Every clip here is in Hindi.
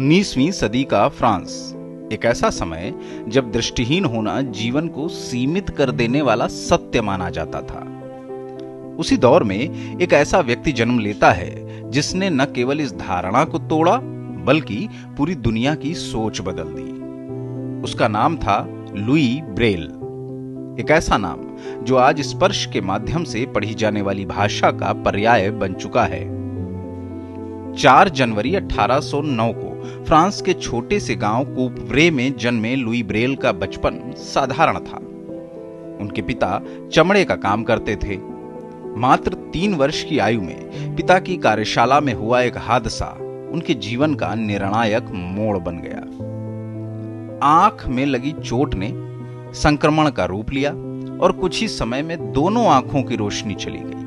19वीं सदी का फ्रांस एक ऐसा समय जब दृष्टिहीन होना जीवन को सीमित कर देने वाला सत्य माना जाता था। उसी दौर में एक ऐसा व्यक्ति जन्म लेता है जिसने न केवल इस धारणा को तोड़ा बल्कि पूरी दुनिया की सोच बदल दी। उसका नाम था लुई ब्रेल। एक ऐसा नाम जो आज स्पर्श के माध्यम से पढ़ी जाने वाली भाषा का पर्याय बन चुका है। 4 जनवरी 1809 को फ्रांस के छोटे से गांव कूपव्रे में जन्मे लुई ब्रेल का बचपन साधारण था। उनके पिता चमड़े का काम करते थे। मात्र 3 वर्ष की आयु में पिता की कार्यशाला में हुआ एक हादसा उनके जीवन का निर्णायक मोड़ बन गया। आंख में लगी चोट ने संक्रमण का रूप लिया और कुछ ही समय में दोनों आंखों की रोशनी चली गई।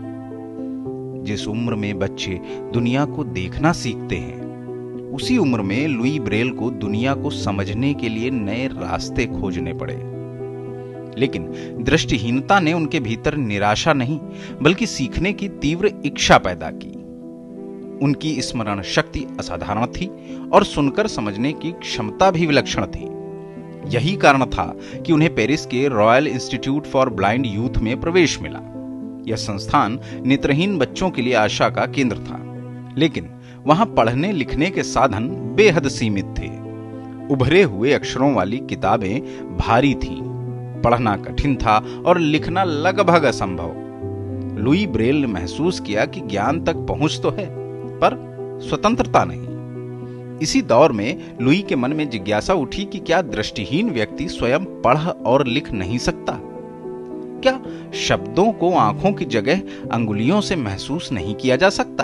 जिस उम्र में बच्चे दुनिया को देखना सीखते हैं, उसी उम्र में लुई ब्रेल को दुनिया को समझने के लिए नए रास्ते खोजने पड़े। लेकिन दृष्टिहीनता ने उनके भीतर निराशा नहीं बल्कि सीखने की तीव्र इच्छा पैदा की। उनकी स्मरण शक्ति असाधारण थी और सुनकर समझने की क्षमता भी विलक्षण थी। यही कारण था कि उन्हें पेरिस के royal institute for blind youth में प्रवेश मिला। यह संस्थान नेत्रहीन बच्चों के लिए आशा का केंद्र था, लेकिन वहां पढ़ने लिखने के साधन बेहद सीमित थे। उभरे हुए अक्षरों वाली किताबें भारी थीं, पढ़ना कठिन था और लिखना लगभग असंभव। लुई ब्रेल ने महसूस किया कि ज्ञान तक पहुंच तो है, पर स्वतंत्रता नहीं। इसी दौर में लुई के मन में जिज्ञासा उठी कि क्या दृष्टिहीन व्यक्ति स्वयं पढ़ और लिख नहीं सकता? क्या शब्दों को आंखों की जगह अंगुलियों से महसूस नहीं किया जा सकता?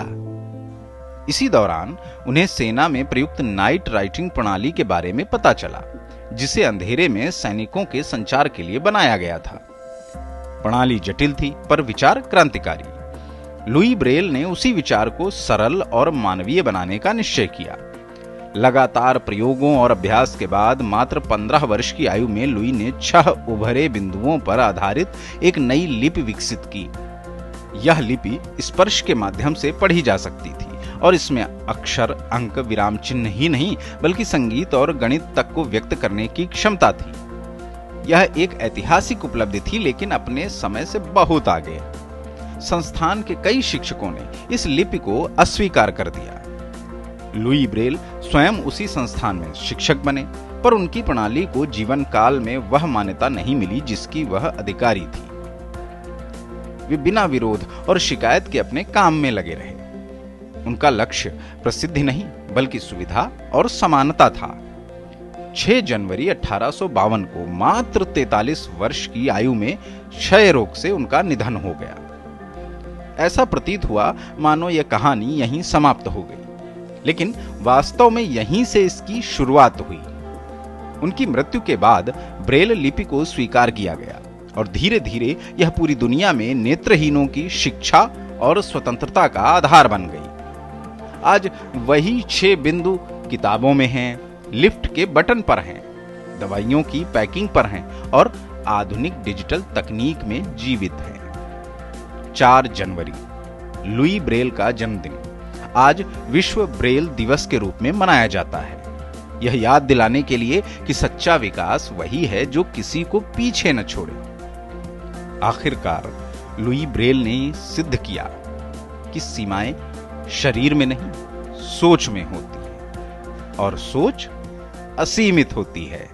इसी दौरान उन्हें सेना में प्रयुक्त नाइट राइटिंग प्रणाली के बारे में पता चला, जिसे अंधेरे में सैनिकों के संचार के लिए बनाया गया था। प्रणाली जटिल थी पर विचार क्रांतिकारी। लुई ब्रेल ने उसी विचार को सरल और मानवीय बनाने का निश्चय किया। लगातार प्रयोगों और अभ्यास के बाद मात्र 15 वर्ष की आयु में लुई ने 6 उभरे बिंदुओं पर आधारित एक नई लिपि विकसित की। यह लिपि स्पर्श के माध्यम से पढ़ी जा सकती थी और इसमें अक्षर, अंक, विराम चिन्ह ही नहीं बल्कि संगीत और गणित तक को व्यक्त करने की क्षमता थी। यह एक ऐतिहासिक उपलब्धि थी, लेकिन अपने समय से बहुत आगे। संस्थान के कई शिक्षकों ने इस लिपि को अस्वीकार कर दिया। लुई ब्रेल स्वयं उसी संस्थान में शिक्षक बने, पर उनकी प्रणाली को जीवन काल में वह मान्यता नहीं मिली जिसकी वह अधिकारी थी। वे बिना विरोध और शिकायत के अपने काम में लगे रहे। उनका लक्ष्य प्रसिद्धि नहीं बल्कि सुविधा और समानता था। 6 जनवरी 1852 को मात्र 43 वर्ष की आयु में क्षय रोग से उनका निधन हो गया। ऐसा प्रतीत हुआ मानो यह कहानी यहीं समाप्त हो गई, लेकिन वास्तव में यहीं से इसकी शुरुआत हुई। उनकी मृत्यु के बाद ब्रेल लिपि को स्वीकार किया गया और धीरे धीरे यह पूरी दुनिया में नेत्रहीनों की शिक्षा और स्वतंत्रता का आधार बन गई। आज वही 6 बिंदु किताबों में हैं, लिफ्ट के बटन पर हैं, दवाइयों की पैकिंग पर हैं और आधुनिक डिजिटल तकनीक में जीवित हैं। 4 जनवरी लुई ब्रेल का जन्मदिन आज विश्व ब्रेल दिवस के रूप में मनाया जाता है। यह याद दिलाने के लिए कि सच्चा विकास वही है जो किसी को पीछे न छोड़े। आखिरकार लुई ब्रेल ने सिद्ध किया कि सीमाएं शरीर में नहीं, सोच में होती है और सोच असीमित होती है।